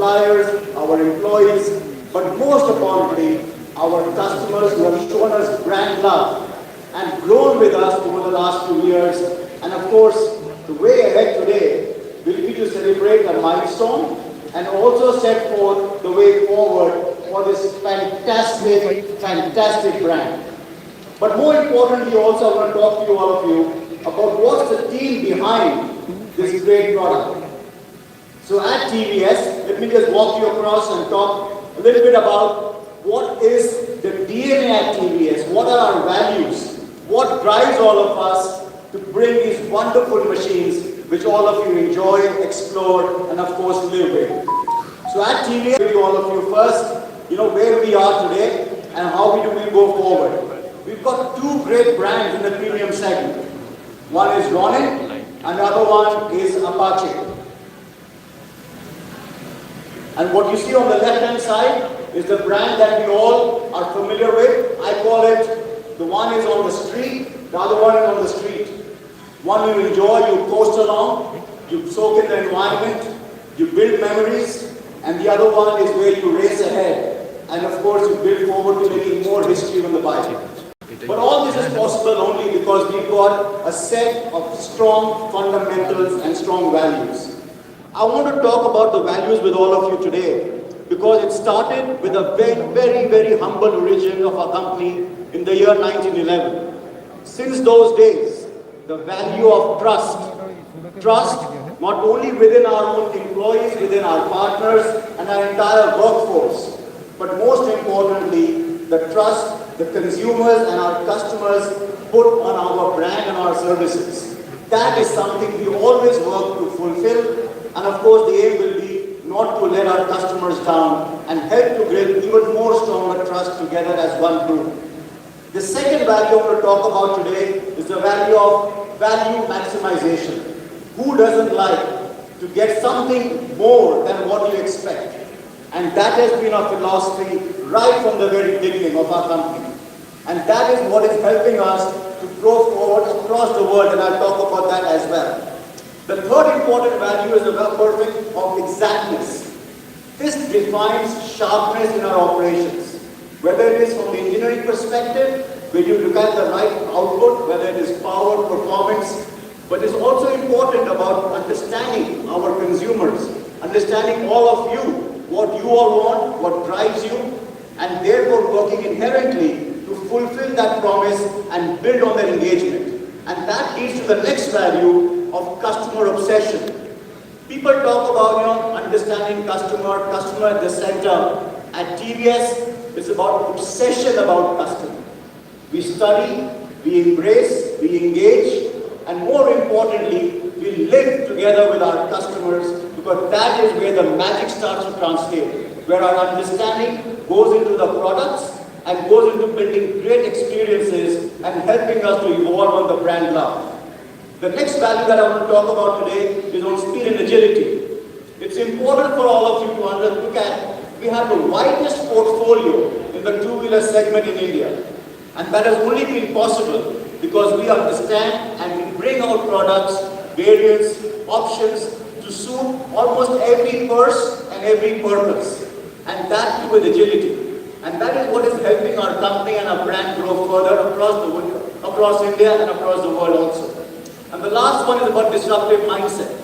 suppliers, our employees, but most importantly, our customers who have shown us brand love and grown with us over the last 2 years. And of course, the way ahead today will be to celebrate a milestone and also set forth the way forward for this fantastic brand. But more importantly, also I want to talk to you, all of you, about what's the team behind this great product. So at TVS, let me just walk you across and talk a little bit about what is the DNA at TVS, what are our values, what drives all of us to bring these wonderful machines which all of you enjoy, explore, and of course live with. So at TVS, with all of you first, where we are today and how we go forward. We've got two great brands in the premium segment. One is Ronin, another one is Apache. And what you see on the left-hand side is the brand that we all are familiar with. I call it, the one is on the street, the other one is on the street. One you enjoy, you coast along, you soak in the environment, you build memories, and the other one is where you race ahead. And of course, you build forward to making more history on the bike. But all this is possible only because we've got a set of strong fundamentals and strong values. I want to talk about the values with all of you today because it started with a very humble origin of our company in the year 1911. Since those days, the value of trust not only within our own employees, within our partners and our entire workforce, but most importantly, the trust the consumers and our customers put on our brand and our services. That is something we always work to fulfill, and of course the aim will be not to let our customers down and help to build even more stronger trust together as one group. The second value I want to talk about today is the value of value maximization. Who doesn't like to get something more than what you expect? And that has been our philosophy right from the very beginning of our company. And that is what is helping us to grow forward across the world, and I'll talk about that as well. The third important value is the purpose of exactness. This defines sharpness in our operations. Whether it is from the engineering perspective, where you look at the right output, whether it is power, performance, but it's also important about understanding our consumers, understanding all of you, what you all want, what drives you, and therefore working inherently to fulfill that promise and build on that engagement. And that leads to the next value of customer obsession. People talk about, understanding customer at the center. At TVS, it's about obsession about customer. We study, we embrace, we engage, and more importantly, we live together with our customers, because that is where the magic starts to translate, where our understanding goes into the products and goes into building great experiences and helping us to evolve on the brand love. The next value that I want to talk about today is on speed and agility. It's important for all of you to look at, we have the widest portfolio in the two-wheeler segment in India. And that has only been possible because we understand and we bring out products, variants, options to suit almost every purse and every purpose. And that with agility. And that is what is helping our company and our brand grow further across India and across the world also. And the last one is about disruptive mindset.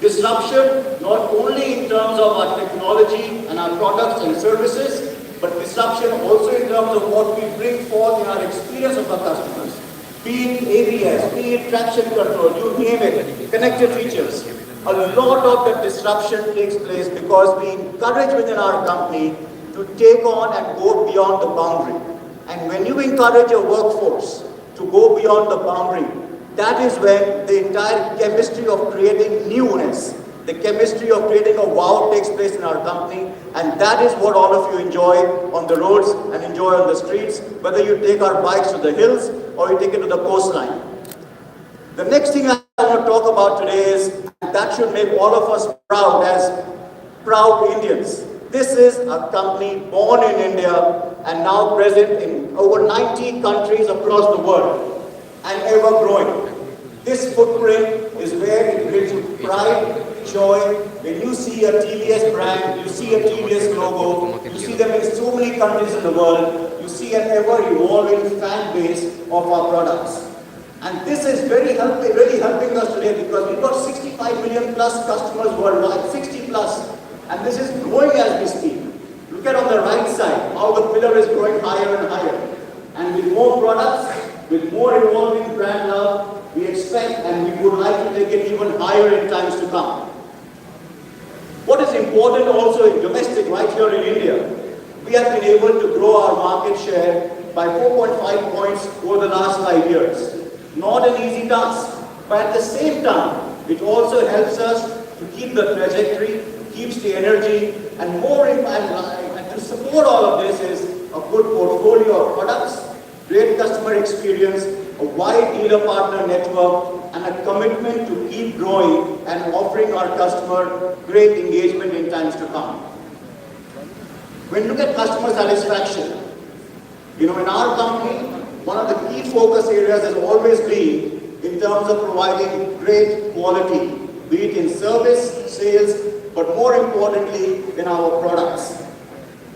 Disruption not only in terms of our technology and our products and services, but disruption also in terms of what we bring forth in our experience of our customers. Be it ABS, be it traction control, you name it, connected features. A lot of the disruption takes place because we encourage within our company to take on and go beyond the boundary. And when you encourage your workforce to go beyond the boundary, that is when the entire chemistry of creating newness, the chemistry of creating a wow takes place in our company, and that is what all of you enjoy on the roads and enjoy on the streets, whether you take our bikes to the hills or you take it to the coastline. The next thing I want to talk about today is, and that should make all of us proud as proud Indians. This is a company born in India and now present in over 90 countries across the world and ever growing. This footprint is where it brings you pride, joy when you see a TVS brand, you see a TVS logo, you see them in so many countries in the world, you see an ever-evolving fan base of our products. And this is really helping us today because we've got 65 million plus customers worldwide, 60 plus. And this is growing as we speak. Look at on the right side, how the pillar is growing higher and higher. And with more products, with more evolving brand love, we expect and we would like to take it even higher in times to come. What is important also in domestic, right here in India, we have been able to grow our market share by 4.5 points over the last 5 years. Not an easy task, but at the same time, it also helps us to keep the trajectory, keeps the energy, and more and to support all of this is a good portfolio of products, great customer experience, a wide dealer partner network, and a commitment to keep growing and offering our customer great engagement in times to come. When you look at customer satisfaction, in our company, one of the key focus areas has always been in terms of providing great quality, be it in service, sales, but more importantly, in our products.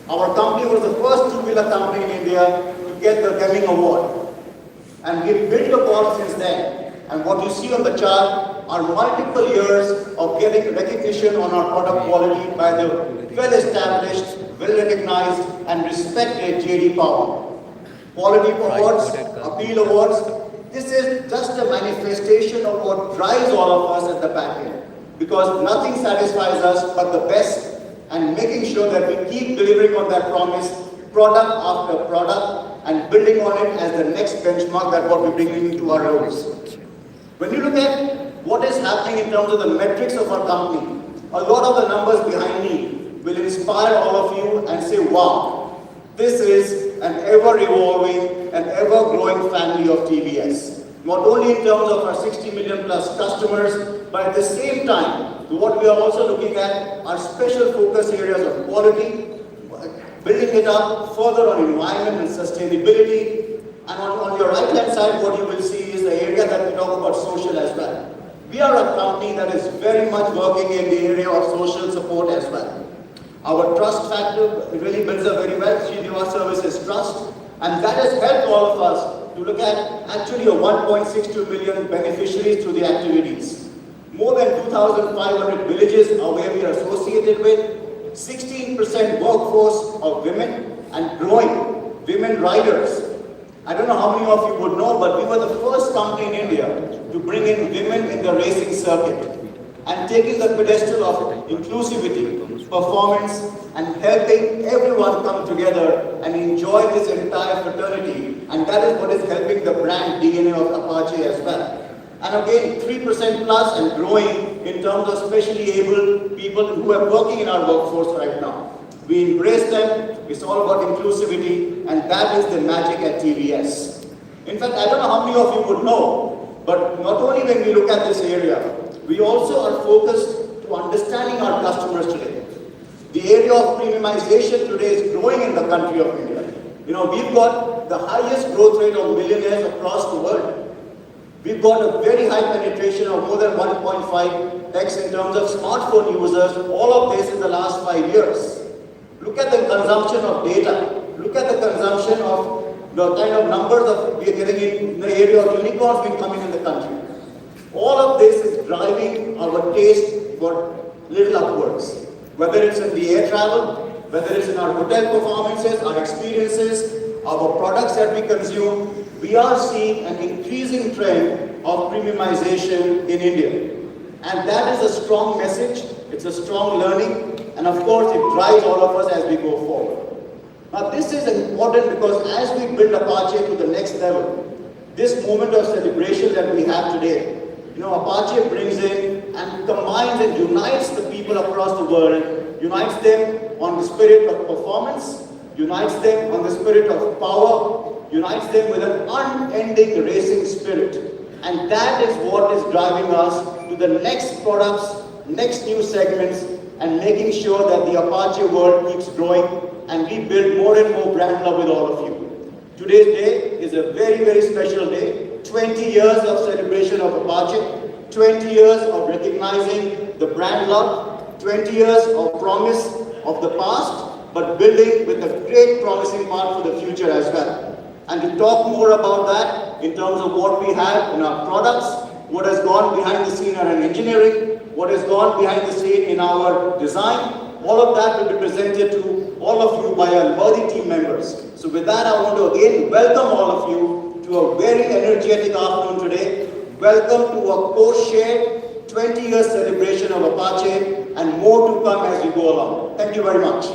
Our company was the first two-wheeler company in India to get the Deming Award. And we've built upon since then. And what you see on the chart are multiple years of getting recognition on our product quality by the well-established, well-recognized, and respected J.D. Power. Quality awards, appeal awards, this is just a manifestation of what drives all of us at the back end. Because nothing satisfies us but the best, and making sure that we keep delivering on that promise, product after product, and building on it as the next benchmark that what we're bringing into our roads. When you look at what is happening in terms of the metrics of our company, a lot of the numbers behind me will inspire all of you and say, wow, this is an ever-evolving and ever-growing family of TVS. Not only in terms of our 60 million plus customers, but at the same time, what we are also looking at are special focus areas of quality, building it up further on environment and sustainability. And on your right-hand side, what you will see is the area that we talk about social as well. We are a company that is very much working in the area of social support as well. Our trust factor really builds up very well. Srinivas Services Trust. And that has helped all of us to look at actually a 1.62 million beneficiaries through the activities. More than 2,500 villages are where we are associated with. 16% workforce of women and growing women riders. I don't know how many of you would know, but we were the first company in India to bring in women in the racing circuit and taking the pedestal of inclusivity, performance, and helping everyone come together and enjoy this entire fraternity. And that is what is helping the brand DNA of Apache as well. And again, 3% plus and growing in terms of specially able people who are working in our workforce right now. We embrace them, it's all about inclusivity, and that is the magic at TVS. In fact, I don't know how many of you would know, but not only when we look at this area, we also are focused to understanding our customers today. The area of premiumization today is growing in the country of India. We've got the highest growth rate of millionaires across the world. We've got a very high penetration of more than 1.5x in terms of smartphone users, all of this in the last 5 years. Look at the consumption of data. Look at the consumption of the kind of numbers that we are getting in the area of unicorns being coming in the country. All of this is driving our taste for little upwards. Whether it's in the air travel, whether it's in our hotel performances, our experiences, our products that we consume, we are seeing an increasing trend of premiumization in India. And that is a strong message, it's a strong learning, and of course it drives all of us as we go forward. Now this is important because as we build Apache to the next level, this moment of celebration that we have today, Apache brings in and combines and unites the people across the world, unites them on the spirit of performance, unites them on the spirit of power, unites them with an unending racing spirit. And that is what is driving us to the next products, next new segments, and making sure that the Apache world keeps growing and we build more and more brand love with all of you. Today's day is a very, very special day. 20 years of celebration of Apache, 20 years of recognizing the brand love, 20 years of promise of the past, but building with a great promising part for the future as well. And to talk more about that in terms of what we have in our products, what has gone behind the scene in our engineering, what has gone behind the scene in our design, all of that will be presented to all of you by our worthy team members. So with that, I want to again welcome all of you to a very energetic afternoon today. Welcome to a co-shared 20-year celebration of Apache, and more to come as we go along. Thank you very much.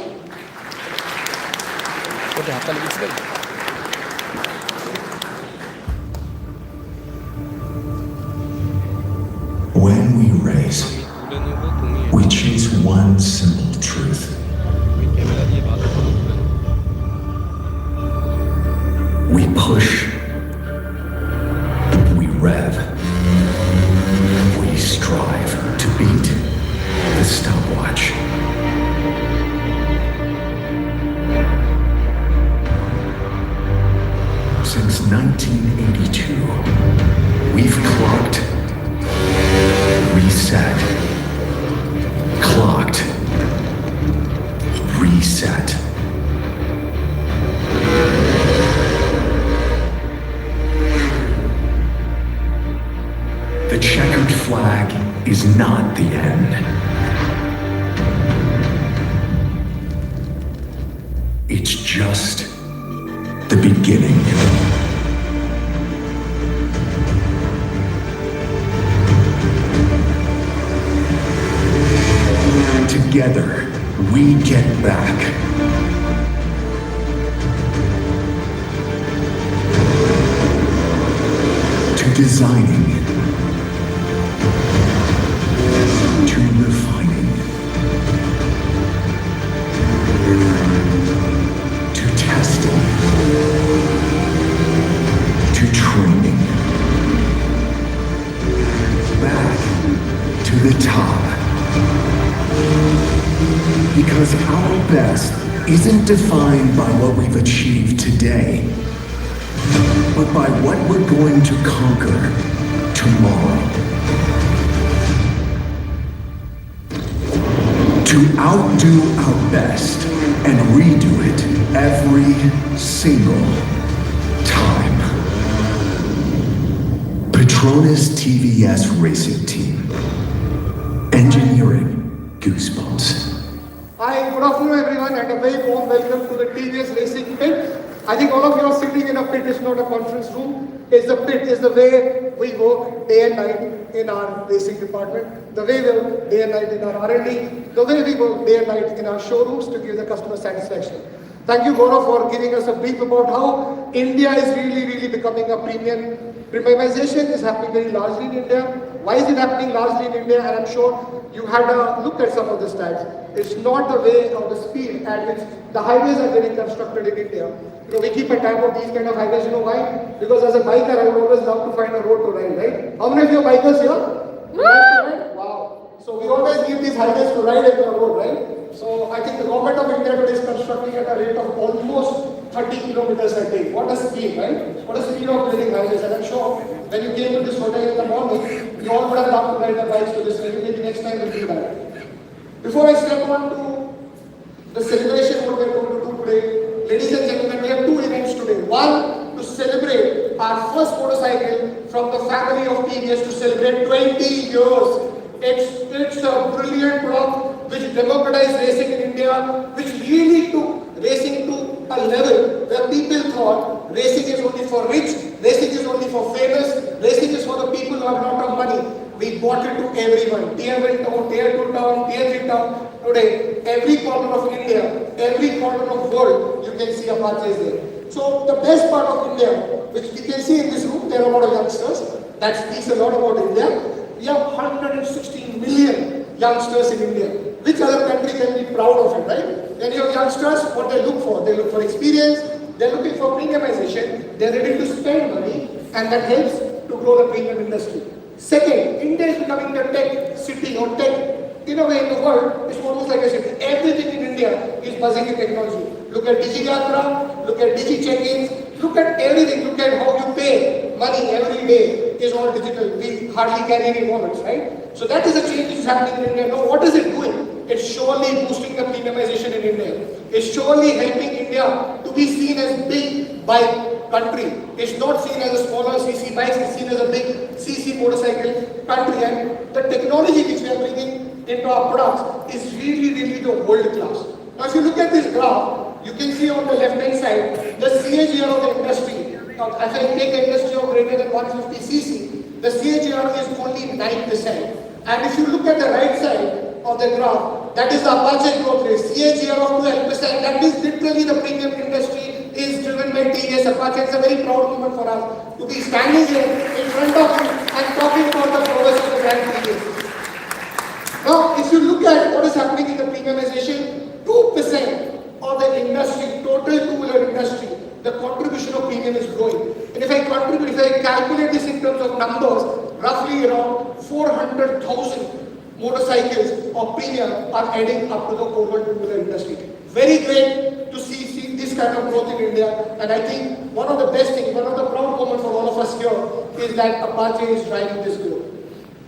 When we race, we chase one simple truth. We push, we rev, we strive to beat the stopwatch. Since 1982, we've clocked, reset, clocked, reset. The checkered flag is not the end. It's just the beginning. Together, we get back. To designing. To refining. To testing. To training. Back to the top. Because our best isn't defined by what we've achieved today, but by what we're going to conquer tomorrow. To outdo our best and redo it every single time. Petronas TVS Racing Team. Engineering goosebumps. Hi, good afternoon everyone, and a very warm welcome to the TVS Racing Pit. I think all of you are sitting in a pit. It's not a conference room. It's the pit. It's the way we work day and night in our racing department, the way we work day and night in our R&D, the way we work day and night in our showrooms to give the customer satisfaction. Thank you, Gaurav, for giving us a brief about how India is really becoming a premium. Premiumization is happening very largely in India. Why is it happening largely in India? And I'm sure you had a look at some of the stats. It's not the way or the speed at which the highways are getting constructed in India. You know, we keep a tab of these kind of highways. You know why? Because as a biker, I would always love to find a road to ride, right? How many of you are bikers here? Wow. So we always give these highways to ride as a road, right? So I think the government of India today is constructing at a rate of almost 30 kilometers a day. What a speed, right? What a speed of building highways. And I'm sure when you came to this hotel in the morning, you all would have loved to ride the bikes to this way. Maybe next time we'll do that. Before I step on to the celebration what we're going to do today, ladies and gentlemen, we have two events today. One, to celebrate our first motorcycle from the family of TVS to celebrate 20 years. It's a brilliant product which democratized racing in India, which really took racing to a level where people thought racing is only for rich, racing is only for famous, racing is for the people who have a lot of money. We brought it to everyone, tier 1 town, tier 2 town, tier 3 town. Today, every corner of India, every corner of the world, you can see Apache is there. So the best part of India, which you can see in this room, there are a lot of youngsters. That speaks a lot about India. We have 116 million youngsters in India. Which other country can be proud of it, right? When you have youngsters, what they look for experience, they're looking for premiumization, they're ready to spend money, and that helps to grow the premium industry. Second, India is becoming the tech city or tech, in a way in the world, it's almost like a city. Everything in India is buzzing with technology. Look at DigiYatra, look at Digi check-ins, look at everything, look at how you pay money every day is all digital. We hardly carry any wallets, right? So that is a change which is happening in India. Now what is it doing? It's surely boosting the premiumization in India. It's surely helping India to be seen as big bike country. It's not seen as a smaller CC bikes, it's seen as a big CC motorcycle country. And the technology which we are bringing into our products is really the world class. Now if you look at this graph, you can see on the left hand side, the CAGR of the industry. Now if I take an industry of greater than 150cc, the CAGR is only 9%. And if you look at the right side of the graph, that is the Apache growth rate, CAGR of 12%. That is literally the premium industry is driven by TVS Apache. It's a very proud moment for us to be standing here in front of you and talking about the progress of the brand TVS. Now, if you look at what is happening in the premiumization, 2% of the industry, total two-wheeler industry, the contribution of premium is growing. And if I calculate this in terms of numbers, roughly around 400,000 motorcycles of premium are adding up to the overall two-wheeler industry. Very great to see this kind of growth in India. And I think one of the best things, one of the proud moments for all of us here is that Apache is driving this growth.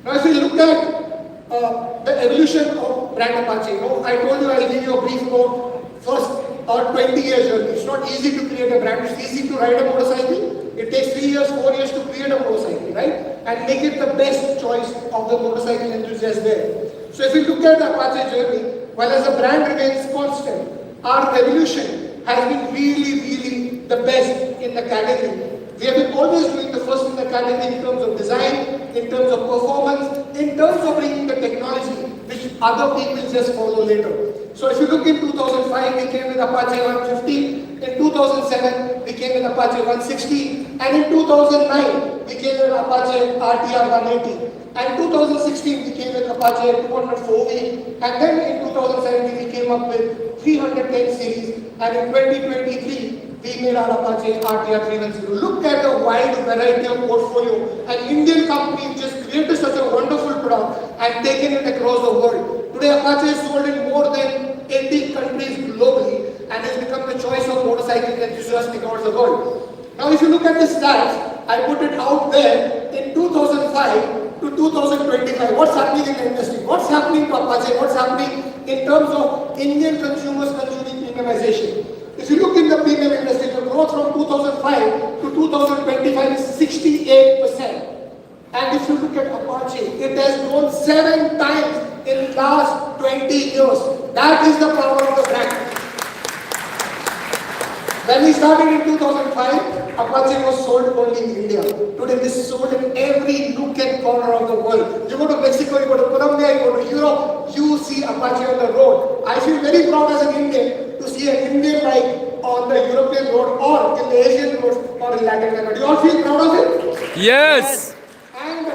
Now, if we look at the evolution of brand Apache, I told you I'll give you a brief about first our 20 years journey. It's not easy to create a brand. It's easy to ride a motorcycle. It takes 3 years, 4 years to create a motorcycle, right? And make it the best choice of the motorcycle enthusiast there. So if you look at the Apache journey, while as a brand remains constant, our evolution has been really the best in the category. We have been always doing the first in the category in terms of design, in terms of performance, in terms of bringing the technology which other people just follow later. So if you look in 2005, we came with Apache 150. In 2007, we came with Apache 160. And in 2009, we came with Apache RTR 180. And 2016, we came with Apache 204V. And then in 2017, we came up with 310 series. And in 2023, we made our Apache RTR 310. Look at the wide variety of portfolio. An Indian company just created such a wonderful product and taken it across the world. Today, Apache is sold in more than 80 countries globally and has become the choice of motorcycle enthusiasts across the world. Now, if you look at the stats, I put it out there in 2005 to 2025. What's happening in the industry? What's happening to Apache? What's happening in terms of Indian consumers consuming premiumization? If you look in the premium industry, the growth from 2005 to 2025 is 68%. And if you look at Apache, it has grown 7 times in the last 20 years. That is the power of the brand. When we started in 2005, Apache was sold only in India. Today, this is sold in every nook and corner of the world. You go to Mexico, you go to Colombia, you go to Europe, you see Apache on the road. I feel very proud as an Indian to see an Indian bike on the European road or in the Asian roads or in Latin America. Do you all feel proud of it? Yes! And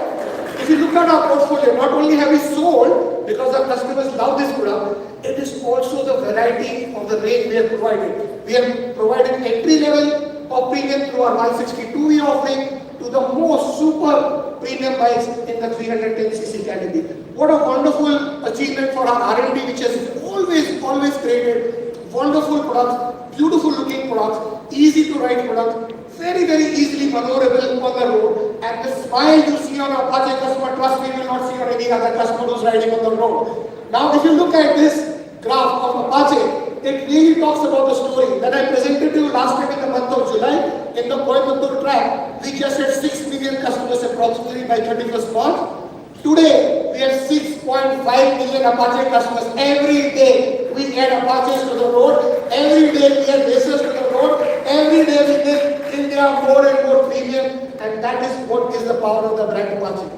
if you look at our portfolio, not only have we sold because our customers love this product, it is also the variety of the range we have provided. We have provided entry level of premium through our 162V offering to the most super premium bikes in the 310cc category. What a wonderful achievement for our R&D, which has always created wonderful products, beautiful looking products, easy to ride products, very easily maneuverable on the road, and the smile you see on a Apache customer, trust me, you will not see on any other customer who's riding on the road. Now, if you look at this graph of Apache, it really talks about the story that I presented to you last time in the month of July. In the Coimbatore track, we just had 6 million customers approximately by 31st March. Today, we have 6.5 million Apache customers. Every day, we add Apaches to the road. Every day, we add racers to the road. Every day, we make India more and more premium. And that is what is the power of the brand Apache.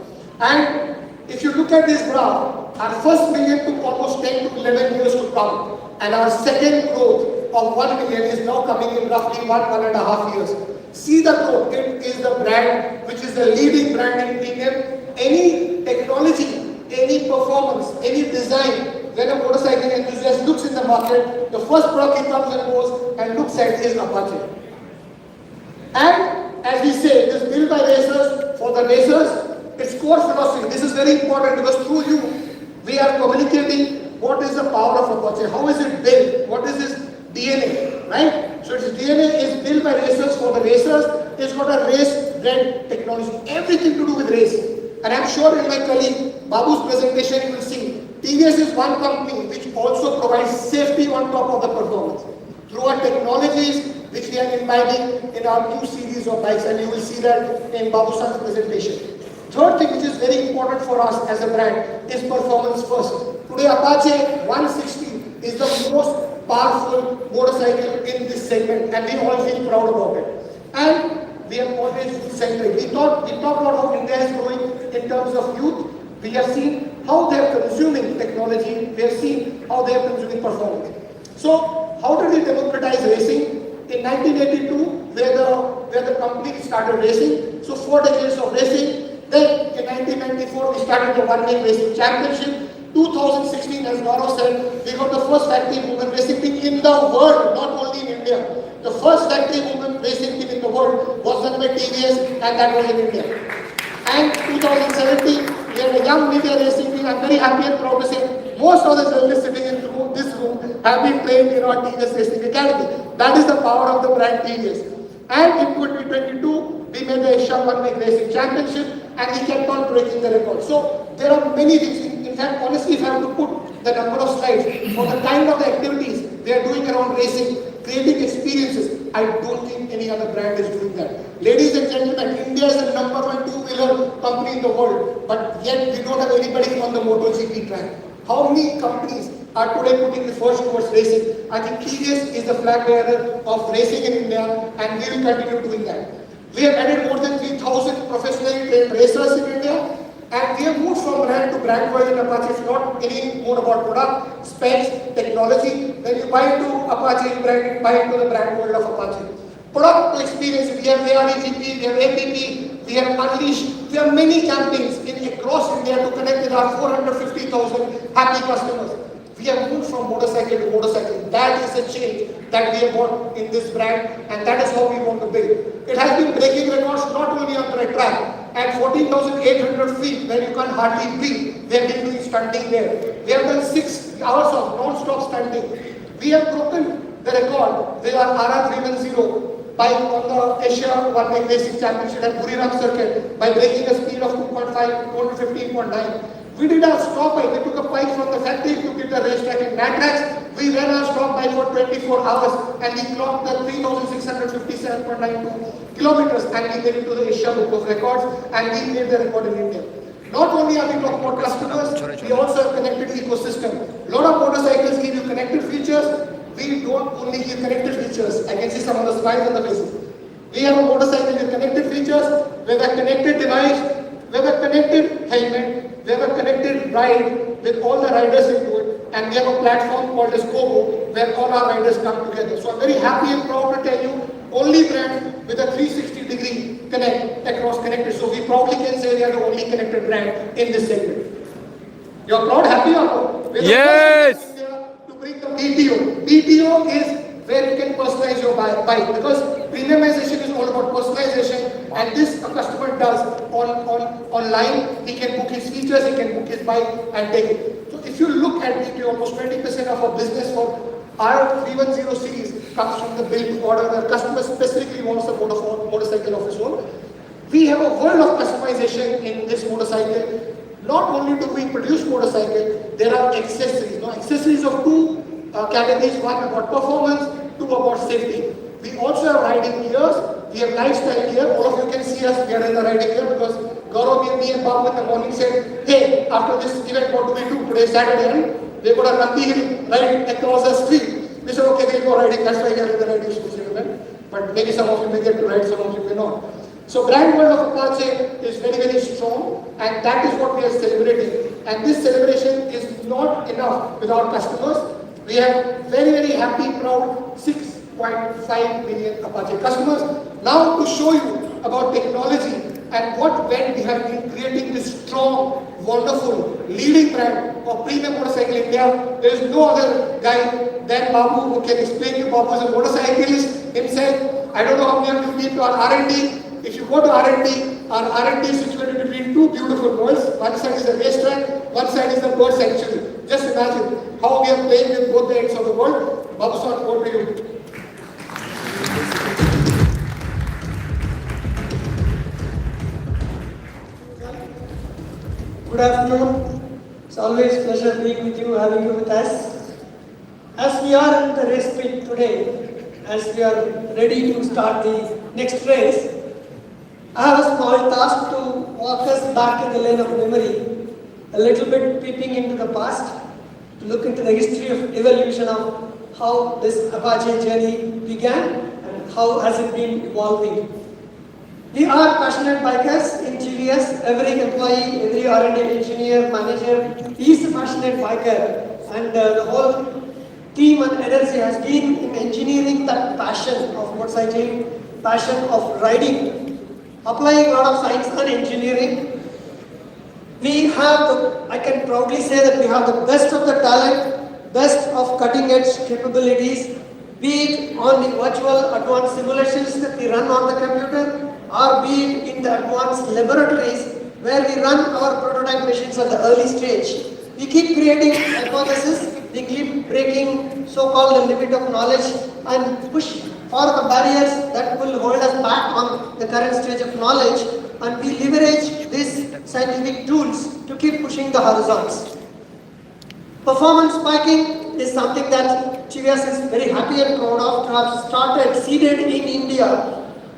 And if you look at this graph, our first million took almost 10 to 11 years to come. And our second growth of 1 million is now coming in roughly 1.5 years. See the growth. It is the brand which is the leading brand in premium. Any technology, any performance, any design, when a motorcycle enthusiast looks in the market, the first product he comes and goes and looks at is Apache. And as we say, it is built by racers for the racers. Its core philosophy, this is very important because through you, we are communicating what is the power of Apache, how is it built, what is its DNA, right? So its DNA is built by racers for the racers. It's got a race-bred technology, everything to do with race. And I'm sure in my colleague Babu's presentation, you will see TVS is one company which also provides safety on top of the performance through our technologies which we are imbibing in our new series of bikes, and you will see that in Babu-san's presentation. Third thing which is very important for us as a brand is performance first. Today Apache 160 is the most powerful motorcycle in this segment, and we all feel proud about it. And we have always youth-centric. We talk about how India is growing in terms of youth. We have seen how they are consuming technology. We have seen how they are consuming performance. So, how did we democratize racing? In 1982, where the company started racing. So 4 decades of racing. Then in 1994, we started the one-day racing championship. 2016, as Gaurav said, we got the first factory women racing team in the world, not only in India. The first factory women racing team in the world was done by TVS, and that was in India. And 2017, we had a young media racing team. I'm very happy and proud to say most of the journalists sitting in this room have been trained in our TVS Racing Academy. That is the power of the brand TVS. And in 2022, we made the Asia One Week Racing Championship, and we kept on breaking the record. So there are many things. In fact, honestly, if I have to put the number of slides for the kind of the activities we are doing around racing, creating experiences, I don't think any other brand is doing that. Ladies and gentlemen, India is the number one two-wheeler company in the world, but yet we don't have anybody on the MotoGP track. How many companies are today putting the first towards racing? I think TVS is the flag bearer of racing in India, and we will continue doing that. We have added more than 3,000 professionally trained racers in India, and we have moved from brand to brand world in Apache. It's not any more about product, specs, technology. When you buy into Apache brand, you buy into the brand world of Apache. Product to experience, we have AREGP, we have APP, we have Unleash, we have many campaigns across India to connect with our 450,000 happy customers. We have moved from motorcycle to motorcycle. That is a change that we have got in this brand, and that is how we want to build. It has been breaking records not only on the track. At 14,800 feet, where you can hardly breathe, we have been doing stunting there. We have done 6 hours of non-stop stunting. We have broken the record with our RR310 by on the Asia One Week Racing Championship at Buriram Circuit by breaking a speed of 2.5 to 15.9. We did our stop bike. We took a bike from the factory, took it to the racetrack in Matrax. We ran our stop bike for 24 hours, and we clocked the 3,657.92 kilometers, and we made it to the Asia Book of Records, and we made the record in India. Not only are we talking about customers, we also have connected ecosystem. A lot of motorcycles give you connected features. We don't only give connected features. I can see some of the smiles on the faces. We have a motorcycle with connected features, we have a connected device, we have a connected helmet, we have a connected ride with all the riders into it, and we have a platform called as Kobo where all our riders come together. So I'm very happy and proud to tell you, only brand with a 360-degree connect across connected. So we proudly can say we are the only connected brand in this segment. You're proud, happy or no? We're Yes! the first in India to bring the BTO. BTO is where you can personalize your bike, because premiumization is all about personalization, and this a customer does online. He can book his features, he can book his bike and take it. So if you look at BTO, almost 20% of our business for our 310 series comes from the build order where customer specifically wants a motorcycle of his own. We have a world of customization in this motorcycle. Not only do we produce motorcycle, there are accessories. Now, accessories of two categories, one about performance, two about safety. We also have riding gears, we have lifestyle gear. All of you can see us, we are in the riding gear because Gaurav, me and Babu in the morning said, hey, after this event, what do we do? Today is Saturday, right? We're going to run the hill, ride across the street. We said, okay, we'll go riding. That's why we are in the riding shoes, but maybe some of you may get to ride, some of you may not. So brand world of Apache is very, very strong, and that is what we are celebrating. And this celebration is not enough with our customers. We have very, very happy, proud 6.5 million Apache customers. Now to show you about technology and what went behind in creating this strong, wonderful, leading brand of premium motorcycle in India. There is no other guy than Babu who can explain to you. Babu is a motorcyclist himself. I don't know how many of you been to our R&D. If you go to R&D, our R&D is situated between two beautiful worlds. One side is a racetrack, one side is the bird sanctuary. Just imagine how we are playing with both the ends of the world. Babu-san, over to you. Good afternoon. It's always a pleasure being with you, having you with us. As we are in the race pit today, as we are ready to start the next race, I have a small task to walk us back in the lane of memory, a little bit peeping into the past, to look into the history of evolution of how this Apache journey began and how has it been evolving. We are passionate bikers in TVS. Every employee, every R&D engineer, manager is a passionate biker, and the whole team and energy has been in engineering that passion of motorcycling, passion of riding, applying a lot of science and engineering. We have, I can proudly say that we have the best of the talent, best of cutting edge capabilities, be it on the virtual advanced simulations that we run on the computer, or be it in the advanced laboratories where we run our prototype machines at the early stage. We keep creating hypotheses, we keep breaking so-called the limit of knowledge and push for the barriers that will hold us back on the current stage of knowledge, and we leverage these scientific tools to keep pushing the horizons. Performance biking is something that TVS is very happy and proud of to have started, seeded in India,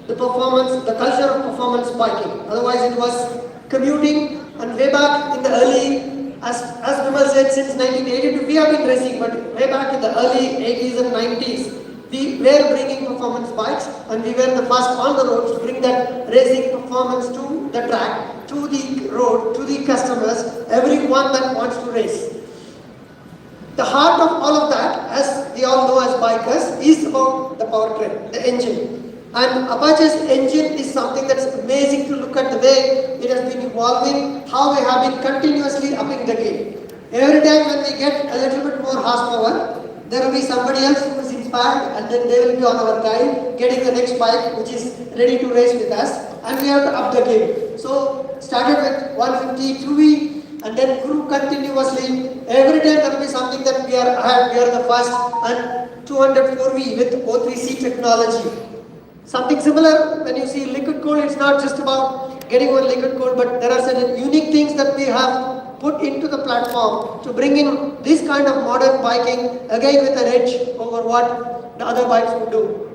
the culture of performance biking. Otherwise it was commuting, and way back in the early, as Vimal said, since 1982 we have been racing, but way back in the early 80s and 90s, we were bringing performance bikes, and we were the first on the road to bring that racing performance to the track, to the road, to the customers, everyone that wants to race. The heart of all of that, as we all know as bikers, is about the powertrain, the engine. And Apache's engine is something that's amazing to look at the way it has been evolving, how we have been continuously upping the game. Every time when we get a little bit more horsepower, there will be somebody else who is inspired, and then they will be on our time getting the next bike which is ready to race with us, and we have to up the game. So started with 150 2V and then grew continuously. Every time there will be something that we are ahead, we are the first, and 200 4V with O3C technology. Something similar when you see liquid cooled, it's not just about getting one liquid cooled, but there are certain unique things that we have put into the platform to bring in this kind of modern biking, again with an edge over what the other bikes would do.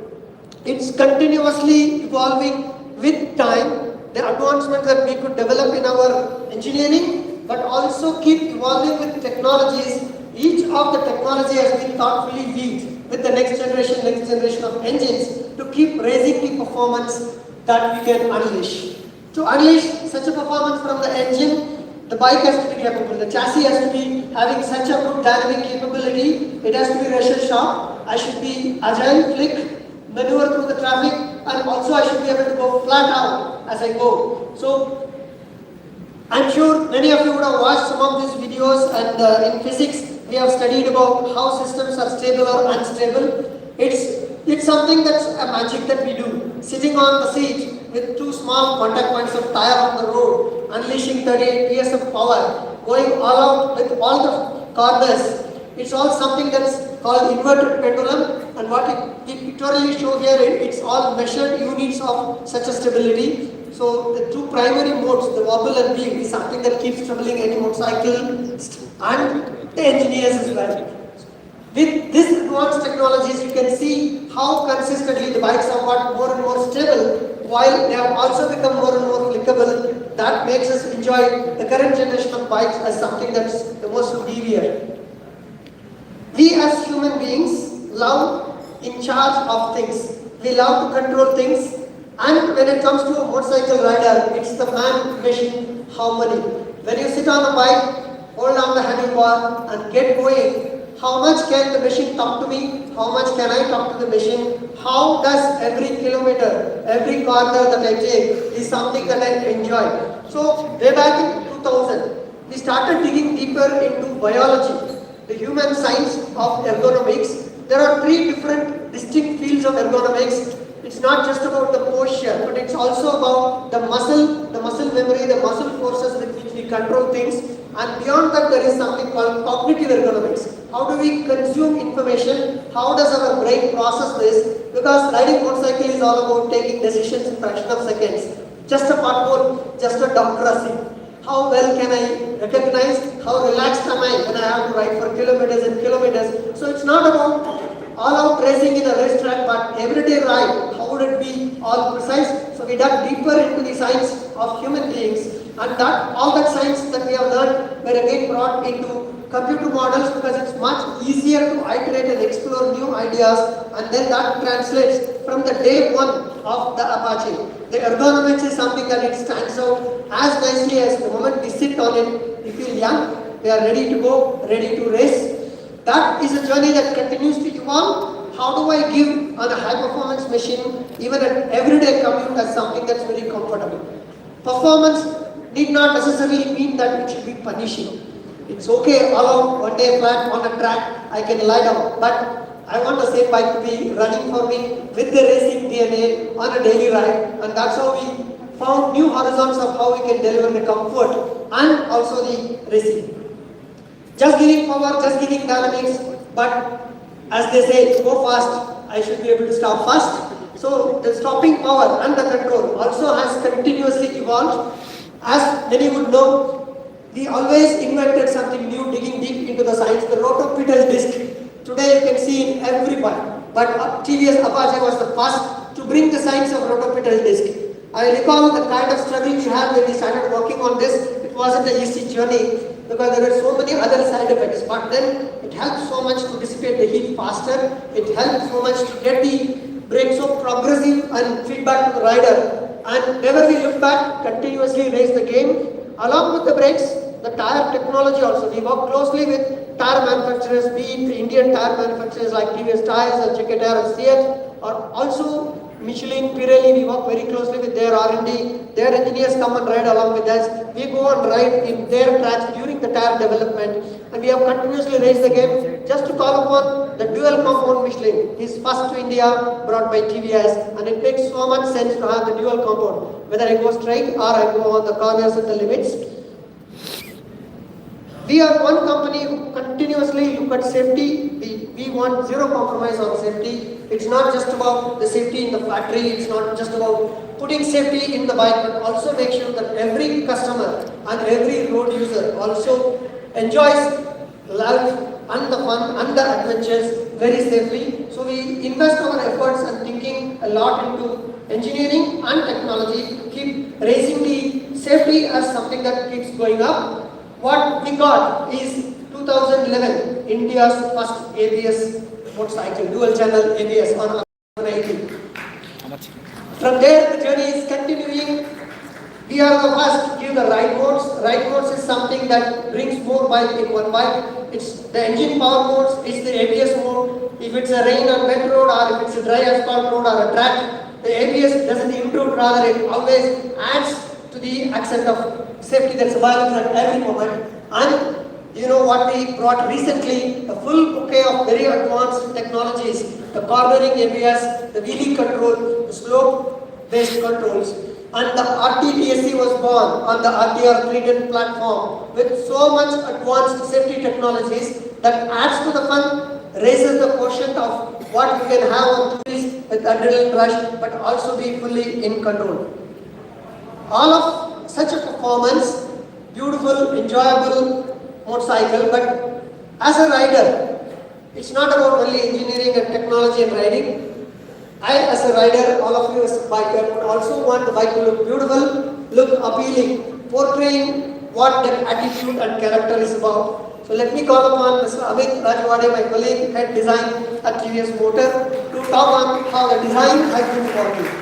It's continuously evolving with time, the advancements that we could develop in our engineering, but also keep evolving with technologies. Each of the technology has been thoughtfully weaved with the next generation of engines to keep raising the performance that we can unleash. To unleash such a performance from the engine, the bike has to be capable. The chassis has to be having such a good dynamic capability. It has to be ratio sharp. I should be agile, flick, maneuver through the traffic, and also I should be able to go flat out as I go. So I'm sure many of you would have watched some of these videos, and in physics we have studied about how systems are stable or unstable. It's something that's a magic that we do. Sitting on the seat with two small contact points of tire on the road, unleashing 38 PS of power, going all out with all the corners. It's all something that's called inverted pendulum, and what we pictorially show here, it's all measured units of such a stability. So the two primary modes, the wobble and weave, is something that keeps troubling any motorcycle and the engineers as well. With this advanced technologies, you can see how consistently the bikes have got more and more stable, while they have also become more and more flickable. That makes us enjoy the current generation of bikes as something that's the most superior. We as human beings love in charge of things. We love to control things, and when it comes to a motorcycle rider, it's the man-machine harmony. When you sit on a bike, hold on the handlebar and get going, how much can the machine talk to me? How much can I talk to the machine? How does every kilometer, every corner that I take is something that I enjoy. So way back in 2000, we started digging deeper into biology, the human science of ergonomics. There are three different distinct fields of ergonomics. It's not just about the posture, but it's also about the muscle memory, the muscle forces with which we control things. And beyond that, there is something called cognitive ergonomics. How do we consume information? How does our brain process this? Because riding motorcycle is all about taking decisions in fraction of seconds. Just a pothole, just a dump crossing. how well can I recognize, how relaxed am I when I have to ride for kilometers and kilometers. So it's not about all out racing in a racetrack, but everyday ride, how would it be all precise? So we dug deeper into the science of human beings, and that all that science that we have learned were again brought into computer models, because it's much easier to iterate and explore new ideas, and then that translates from the day one of the Apache. The ergonomics is something that it stands out as nicely as the moment we sit on it, we feel young, we are ready to go, ready to race. That is a journey that continues to evolve. How do I give on a high performance machine, even an everyday commute, as something that's very comfortable? Performance need not necessarily mean that it should be punishing. It's okay all out, one day flat on a track, I can lie down. But I want the same bike to be running for me with the racing DNA on a daily ride. And that's how we found new horizons of how we can deliver the comfort and also the racing. Just giving power, just giving dynamics, but as they say, go fast, I should be able to stop fast. So the stopping power and the control also has continuously evolved. As many would know, we always invented something new, digging deep into the science, the rotor-pedal disc. Today you can see in every bike, but TVS Apache was the first to bring the science of rotor-pedal disc. I recall the kind of struggle we had when we started working on this. It wasn't an easy journey, because there were so many other side effects, but then it helped so much to dissipate the heat faster. It helped so much to get the brake so progressive and feedback to the rider. And whenever we look back, continuously raise the game. Along with the brakes, the tire technology also. We work closely with tire manufacturers, be it the Indian tire manufacturers like TVS Tires or JK Tire or CH, or also Michelin, Pirelli. We work very closely with their R&D. Their engineers come and ride along with us. We go and ride in their tracks during the tire development, and we have continuously raised the game. Just to call upon the dual compound Michelin, is first to India, brought by TVS, and it makes so much sense to have the dual compound. Whether I go straight or I go on the corners and the limits. We are one company who continuously look at safety. We want zero compromise on safety. It's not just about the safety in the factory. It's not just about putting safety in the bike, but also make sure that every customer and every road user also enjoys life and the fun and the adventures very safely. So we invest our efforts and thinking a lot into engineering and technology to keep raising the safety as something that keeps going up. What we got is 2011 India's first ABS motorcycle, dual channel ABS on 180. From there the journey is continuing. We are the first to give the ride modes. Ride modes is something that brings more bike in one bike. It's the engine power modes, it's the ABS mode. If it's a rain or wet road, or if it's a dry asphalt road or a track, the ABS doesn't intrude, rather it always adds to the accent of safety that's available at every moment. And you know what we brought recently, a full bouquet of very advanced technologies, the cornering ABS, the wheelie control, the slope-based controls. And the RTTSC was born on the RTR 310 platform with so much advanced safety technologies that adds to the fun, raises the quotient of what you can have on wheels with adrenaline rush, but also be fully in control. All of such a performance, beautiful, enjoyable motorcycle, but as a rider, it's not about only engineering and technology and riding. I as a rider, all of you as a biker, would also want the bike to look beautiful, look appealing, portraying what that attitude and character is about. So let me call upon Mr. Amit Rajwade, my colleague, head design at TVS Motor, to talk on how the design has been working.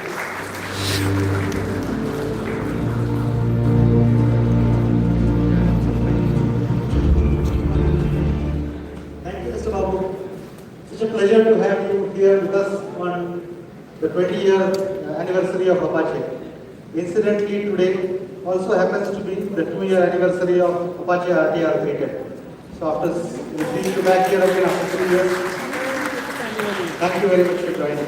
It's a pleasure to have you here with us on the 20-year anniversary of Apache. Incidentally, today also happens to be the 2-year anniversary of Apache RTR 310. So after seeing you back here again after 3 years, thank you very much for joining.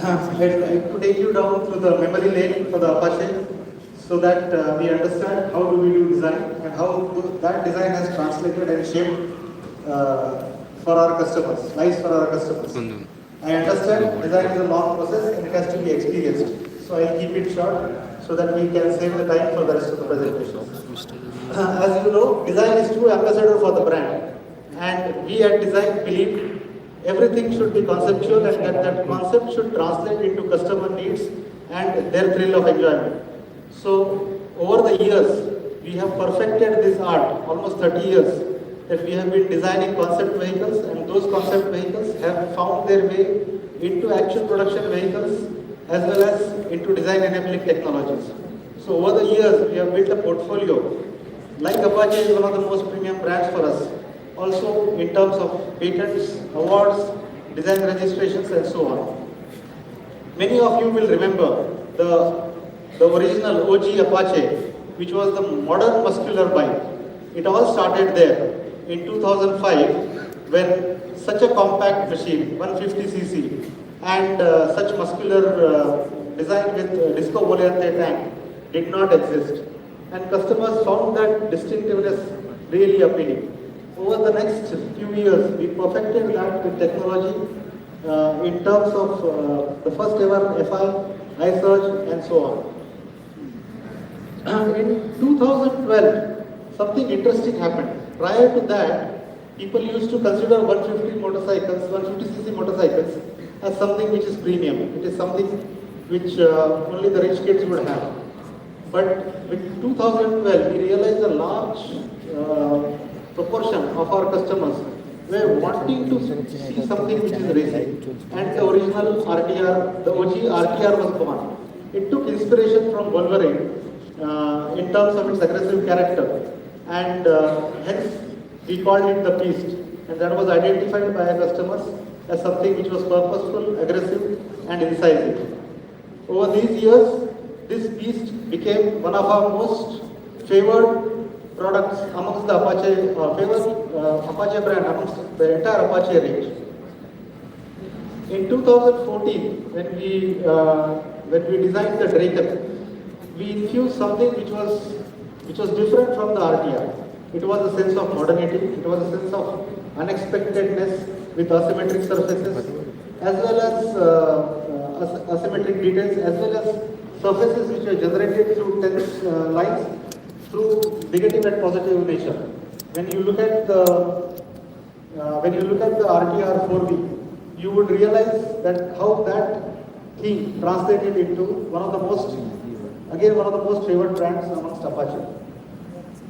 I'd like to take you down through the memory lane for the Apache so that we understand how do we do design and how that design has translated and shaped for our customers, lives for our customers. I understand design is a long process and it has to be experienced. So I'll keep it short so that we can save the time for the rest of the presentation. As you know, design is true ambassador for the brand, and we at Design believe everything should be conceptual and that concept should translate into customer needs and their thrill of enjoyment. So over the years, we have perfected this art, almost 30 years, that we have been designing concept vehicles, and those concept vehicles have found their way into actual production vehicles as well as into design enabling technologies. So over the years, we have built a portfolio. Like Apache is one of the most premium brands for us. Also in terms of patents, awards, design registrations and so on. Many of you will remember the original OG Apache, which was the modern muscular bike. It all started there in 2005 when such a compact machine, 150cc, and such muscular design with disco volante tank did not exist. And customers found that distinctiveness really appealing. Over the next few years, we perfected that with technology in terms of the first ever FI, iSurge and so on. In 2012, something interesting happened. Prior to that, people used to consider 150cc motorcycles as something which is premium. It is something which only the rich kids would have. But with 2012, we realized a large proportion of our customers were wanting to see something which is racing. And the original RTR, the OG RTR was born. It took inspiration from Wolverine in terms of its aggressive character. And hence, we called it the Beast. And that was identified by our customers as something which was purposeful, aggressive, and incisive. Over these years, this Beast became one of our most favored products amongst the Apache, Apache brand, amongst the entire Apache range. In 2014, when we designed the Draken, we infused something which was different from the RTR. It was a sense of modernity, it was a sense of unexpectedness with asymmetric surfaces, as well as asymmetric details, as well as surfaces which are generated through tense lines through negative and positive nature. When you look at the RTR 4V, you would realize that how that theme translated into one of the most favored brands amongst Apache.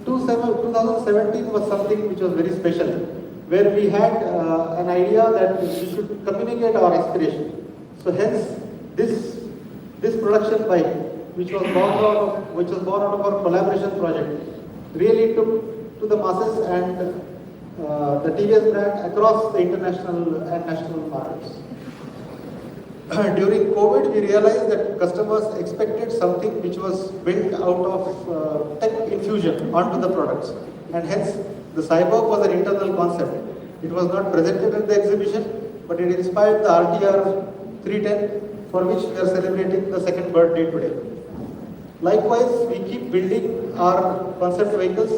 2017 was something which was very special, where we had an idea that we should communicate our aspiration. So hence, this production bike, which was born out of our collaboration project, really took to the masses and the TVS brand across the international and national markets. During COVID, we realized that customers expected something which was built out of tech infusion onto the products, and hence the Cyborg was an internal concept. It was not presented at the exhibition, but it inspired the RTR 310, for which we are celebrating the second birthday today. Likewise, we keep building our concept vehicles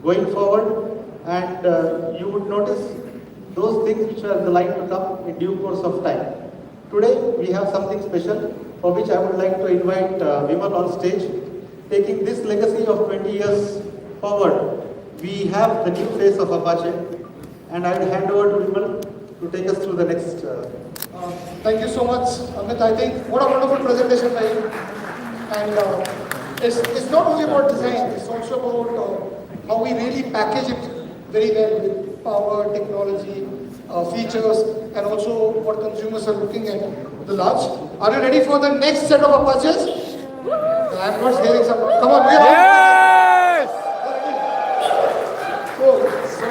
going forward, and you would notice those things which are the line to come in due course of time. Today, we have something special for which I would like to invite Vimal on stage. Taking this legacy of 20 years forward, we have the new face of Apache, and I will hand over to Vimal to take us through the next. Thank you so much, Amit. I think what a wonderful presentation by you. And it's not only about design, it's also about how we really package it very well with power, technology, features, and also what consumers are looking at the large. Are you ready for the next set of Apaches? I'm not hearing some. Come on, we're Yes! Cool. So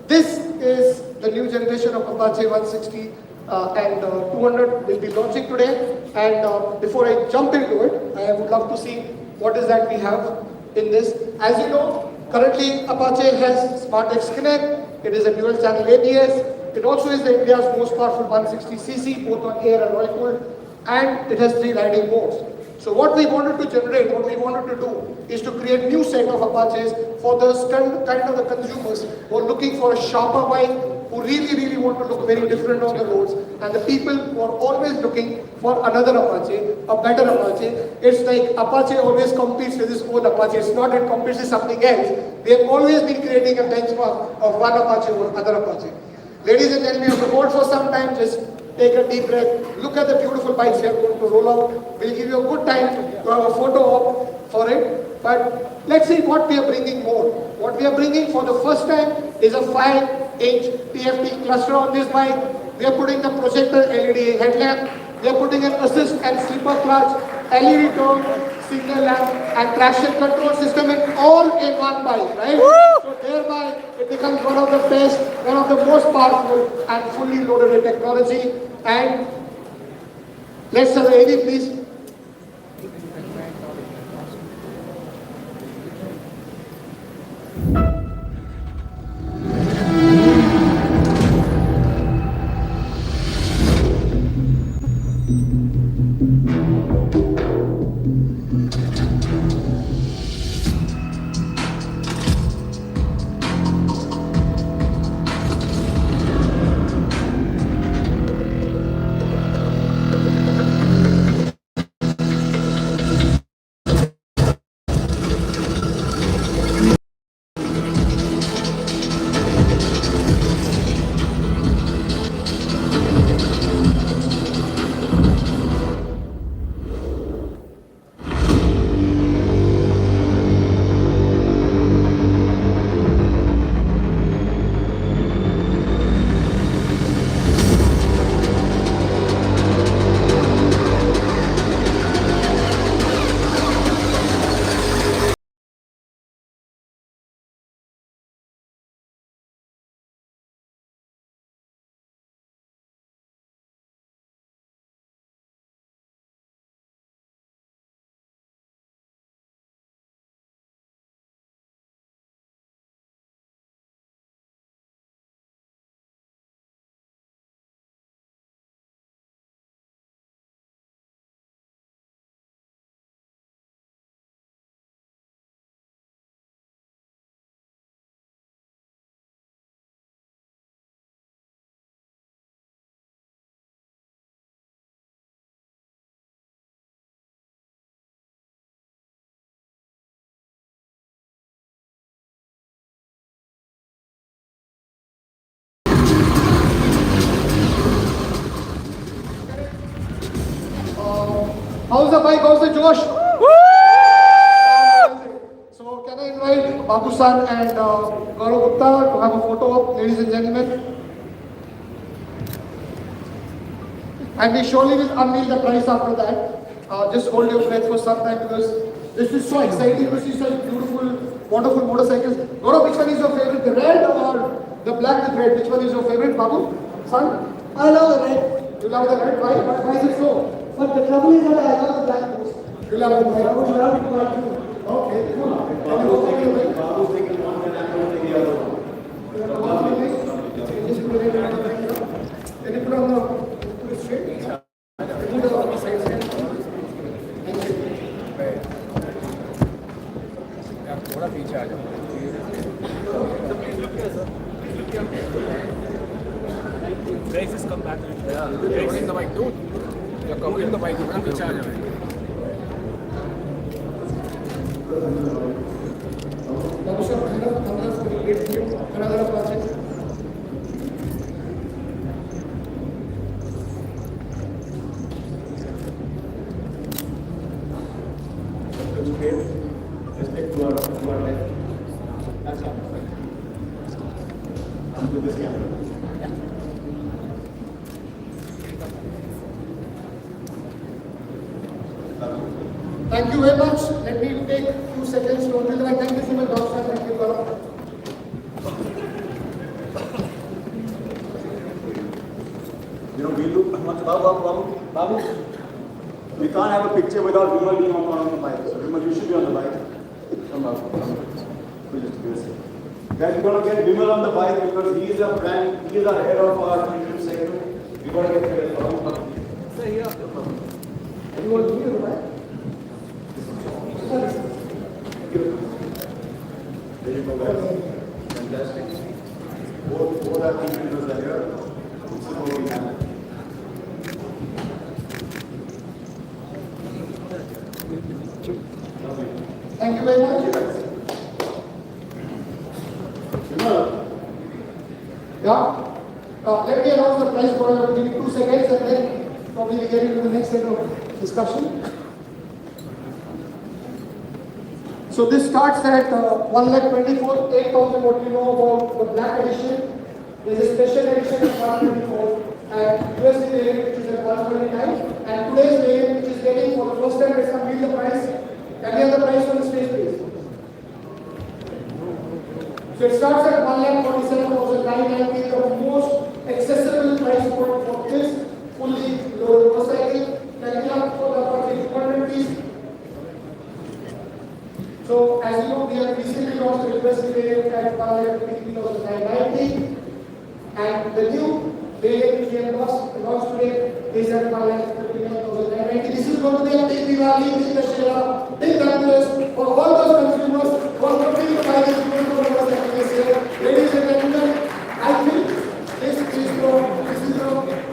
this is the new generation of Apache 160 and 200 will be launching today. And before I jump into it, I would love to see what is that we have in this. As you know, currently Apache has SmartX Connect. It is a dual channel ABS. It also is India's most powerful 160cc, both on air and oil cooled, and it has 3 riding modes. So what we wanted to generate, what we wanted to do, is to create new set of Apaches for the kind of the consumers who are looking for a sharper bike, who really want to look very different on the roads, and the people who are always looking for another Apache, a better Apache. It's like Apache always competes with its own Apache. It's not it competes with something else. They have always been creating a benchmark of one Apache over other Apache. Ladies and gentlemen, if you hold for some time, just take a deep breath. Look at the beautiful bikes we are going to roll out. We'll give you a good time to have a photo op for it. But let's see what we are bringing more. What we are bringing for the first time is a 5-inch TFT cluster on this bike. We are putting the projector LED headlamp. We are putting an assist and slipper clutch, LED tone, signal lamp, and traction control system all in one bike, right? So thereby it becomes one of the best, one of the most powerful and fully loaded with technology. And let's have the AV please. How's the bike? How's the Josh? So can I invite Babu San and Gaurav Gupta to have a photo op, ladies and gentlemen? And we surely will unveil the price after that. Just hold your breath for some time because this is so exciting to see such beautiful, wonderful motorcycles. Gaurav, which one is your favorite? The red or the black with red? Which one is your favorite, Babu? Son? I love the red. You love the red? Why is it so? But the trouble is that I love the black most. You love the I red? would love to buy two. Okay, cool. Can you go take it away? Babu's taking one and I'm going to take the other one. Just put it on the back here. Can you put on the put it straight? Put it on the side stand. Thank you. थोड़ा पीछे आ जाओ Grace has come back. Yeah, you're holding the mic, dude. You're covering the mic. थोड़ा पीछे आ जाओ Babu sir, another for the great view, another project. Let's take to our left. That's all. Come to this camera. Thank you very much. Let me take a few seconds to unveil the bike. Thank you so much, Doctor. Thank you, Gaurav. You know, we look, Babu. We can't have a picture without Vimal being on the bike. So Vimal, you should be on the bike. Come Babu. We'll just do this. Guys, we're going to get Vimal on the bike because he is a brand, he is our head of our premium segment. We're going to get him on the bike. Stay here. You want to be on the bike? There you go, guys. Fantastic. Both our team members are here. before we have. Thank you very much. Yeah. Let me announce the prize for give me 2 seconds and then probably we get into the next set of discussion. So this starts at 1,24,800. What you know about the black edition? There's a special edition of 124 and US variant which is at 129 and today's variant which is getting for the first time. Let's come read the price. Can we have the price on the stage please? So it starts at 1,47,990, the most accessible price point for this fully loaded motorcycle. Can we have for the Apache 200 please? So as you know, we have recently launched the request variant at 1,23,990 and the new variant which we have launched today is at 1,59,990. This is going to be a big Diwali, big Dussehra, big Dhanteras for all those consumers who are looking to buy this beautiful motorcycle this year. Ladies and gentlemen, I think this is the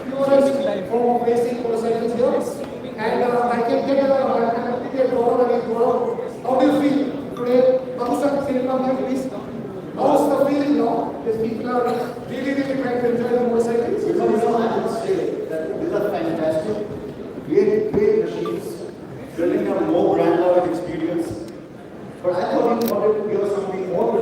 purest form of racing motorcycles here. And I can get a Gaurav against Gaurav. How do you feel today? Babusa, can you come here please? How's the feeling now? These people are really trying to enjoy the motorcycles. You know, I must say that these are fantastic, great machines, building a more brand-loyal experience. But I thought you wanted to give us something more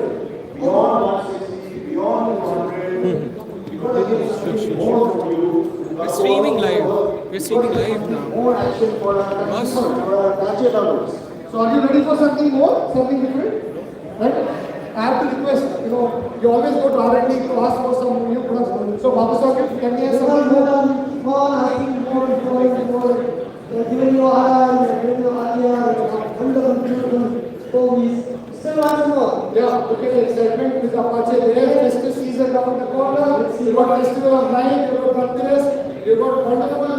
beyond 160, beyond 200. We're going to give something more from you. We're streaming live. We're streaming live now. More action for our consumers, for our gadget lovers. So are you ready for something more? Something different? Right? I have to request, you always go to R&D to ask for some new products. So Babu can we have something more? Given you are, given you are, wonderful, beautiful stories. Still want more? Yeah, look at the excitement with Apache there. Festive season around the corner. You got Festival of Light, you got Dhanteras, you got wonderful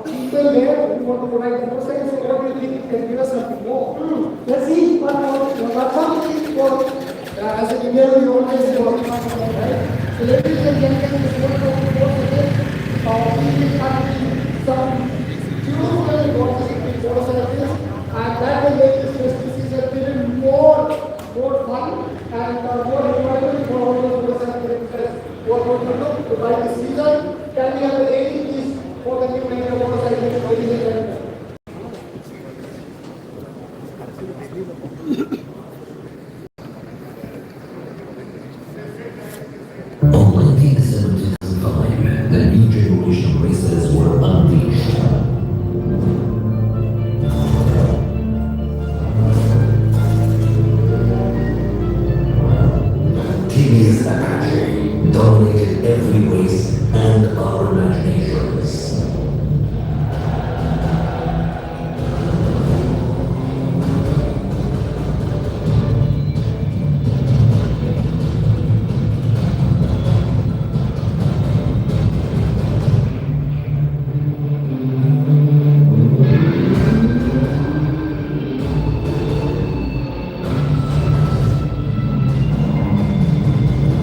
people there who want to provide the motorcycles. So what do you think you can give us something more? Let's see what more. As an Indian, we always say, right? So ladies and gentlemen, this is what we will start with some beautiful motorcycles, and that will make this festive season even more fun and more enjoyable for all those motorcycles who are going to look to buy this season. Can we have the lady please for the new range of motorcycles, ladies and gentlemen? On 19th December 2005, the new generation of racers were unleashed. TVS Apache dominated every race and our imaginations.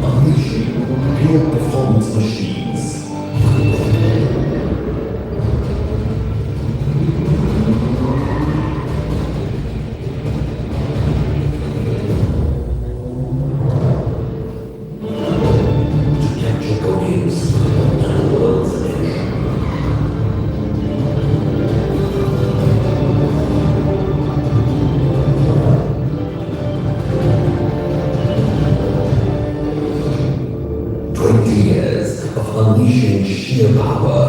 Unleashing pure performance machines. To capture podiums and world's attention. Years of unleashing sheer power.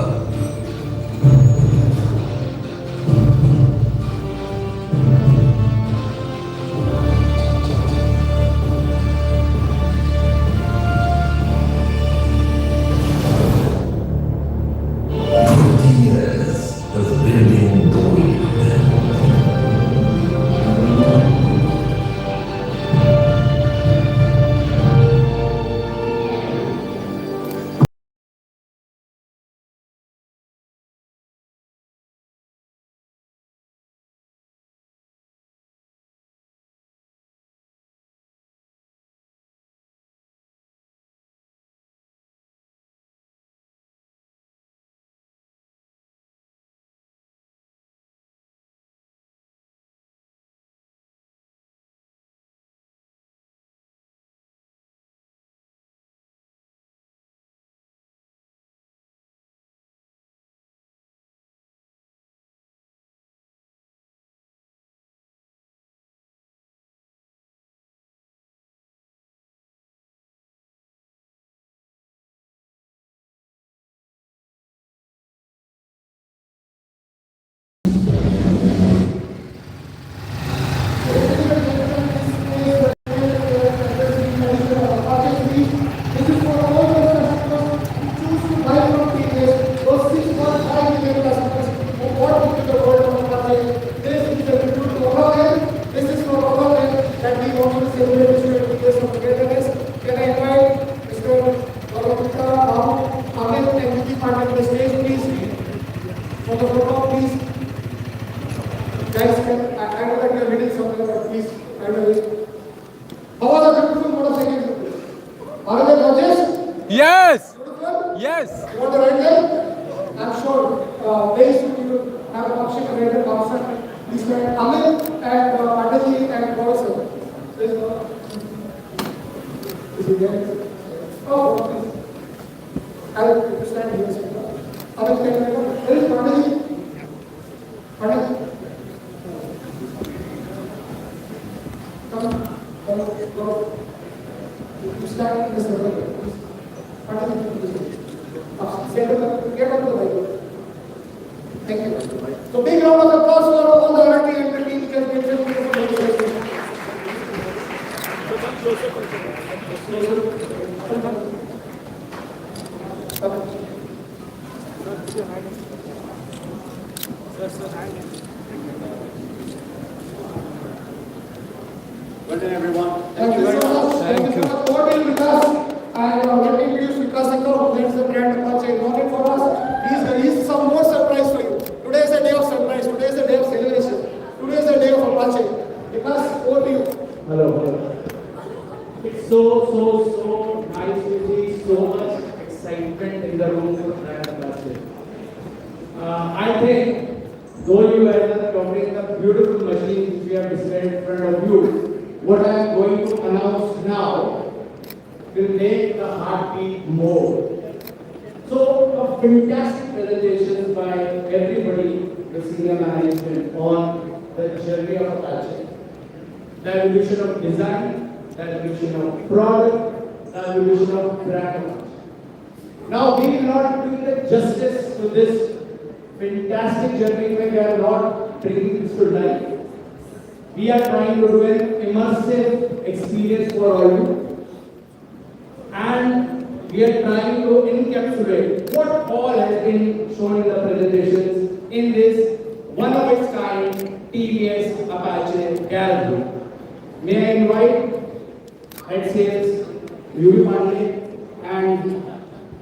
Years of building glory. This is for all those customers who choose to buy from TVS, those 6.5 million customers who bought into the world of Apache. This is a tribute to all of them. This is for all of them that we want to celebrate this year with years of togetherness. Can I invite Mr. Gaurav Babu, Amit and Vicky Pandey to the stage, please? For the photo, please. Guys, I know that you are reading something, but please, I will wait. How was the beautiful motorcycle? Are they gorgeous? Yes! Beautiful? Yes! You want to ride them? I'm sure very soon you will have an option to ride them outside. Please ride Amit and Pataji and Gaurav sir. Please go. Is he there? Oh, please. I'll stand here. Amit, can you go? Where is Pataji? Pataji? Come, go. You stand in this circle. Get on the bike. Thank you. So big round of applause for all the R&D and the team which has been so beautiful. Well done, everyone. Thank you so much. Thank you so much. Over to you, Vikas. And let me introduce Vikas Singhal, who leads the brand Apache. Noted for us. He's some more surprise for you. Today is a day of surprise. Today is a day of celebration. Today is a day of Apache. Vikas, over to you. Hello. It's so nice to see so much excitement in the room for brand Apache. I think, though you guys are talking the beautiful machine which we have displayed in front of you, what I am going to announce now will make the heartbeat more. So, a fantastic presentation by everybody, the senior management, on the journey of Apache. The evolution of design, the evolution of product, the evolution of brand. Now, we will not do the justice to this fantastic journey when we are not bringing this to life. We are trying to do an immersive experience for all you, and we are trying to encapsulate what all has been shown in the presentations in this one of its kind TVS Apache gallery. May I invite Head Sales UV Pandey and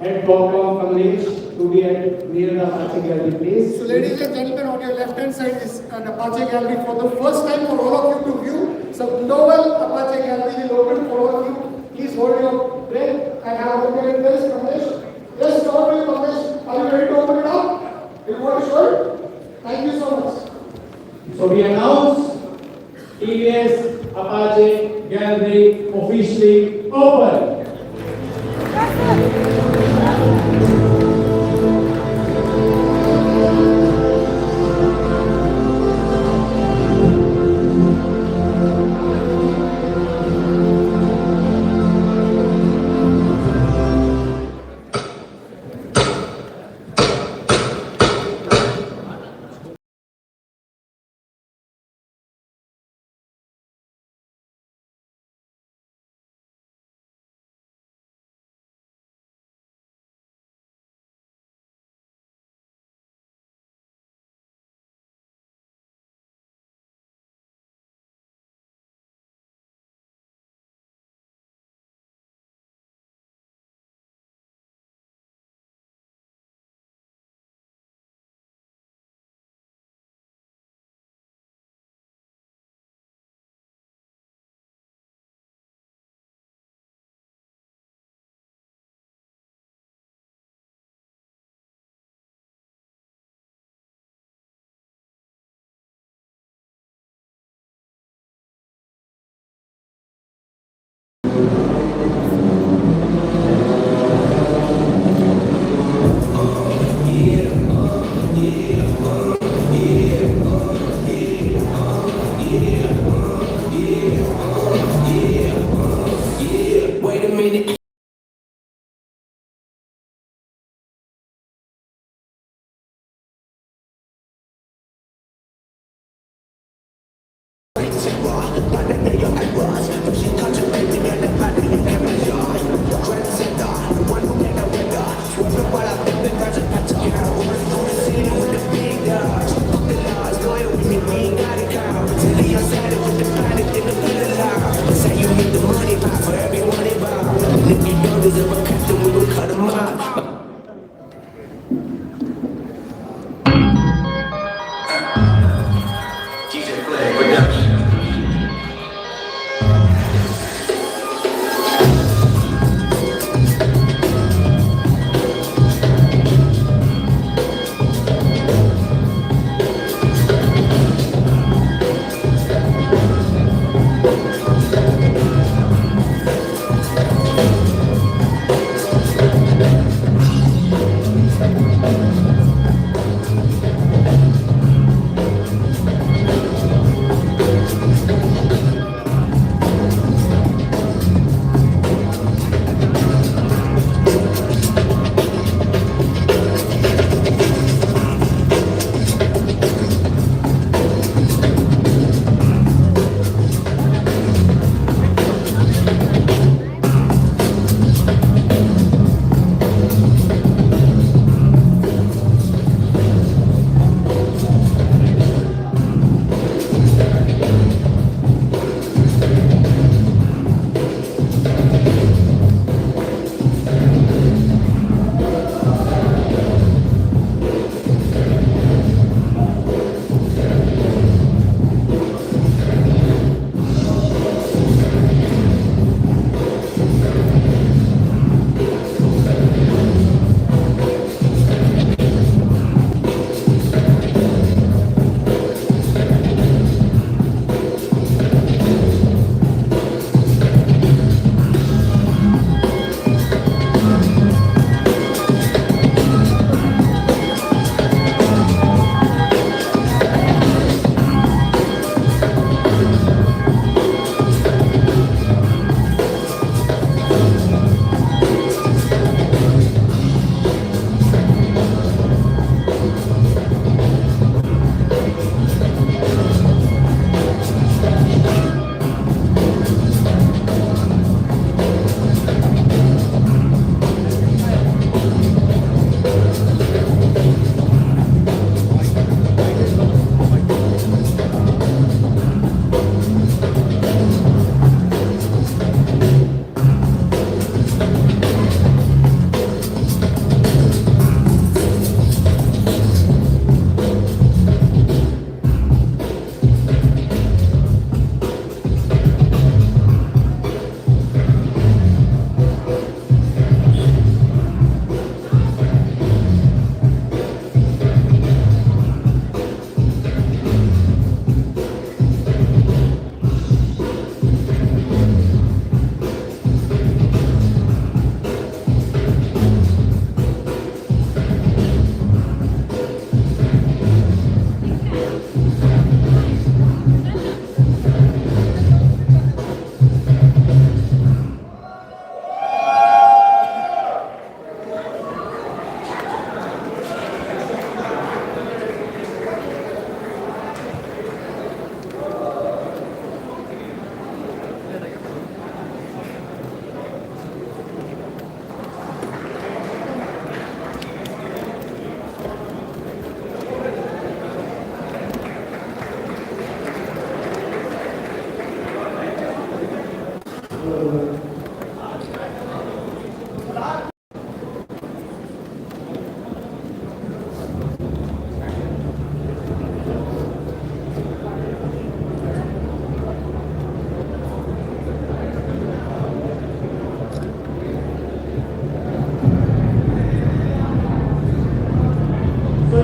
Head Procom Kamlesh to be at near the Apache gallery place. So ladies and gentlemen, on your left hand side is an Apache gallery for the first time for all of you to view. So global Apache gallery will open for all of you. Please hold your breath and have a look at this, Kamlesh. Yes, over to you, Kamlesh. Are you ready to open it up? You want to show it? Thank you so much. So we announce TVS Apache gallery officially open.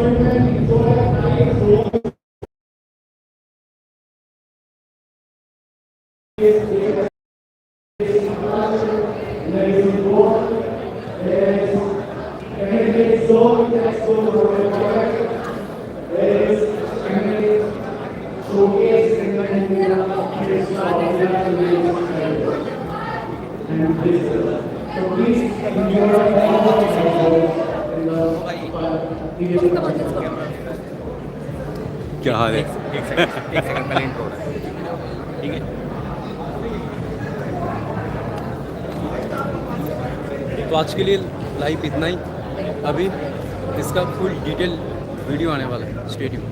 gentlemen, enjoy a nice road. There is a door, there is a zone that's going to there is a showcase and so please enjoy क्या हाल है एक second पहले intro हो रहा है ठीक है तो आज के लिए लाइव इतना ही अभी इसका फुल डिटेल वीडियो आने वाला है स्टे ट्यून्ड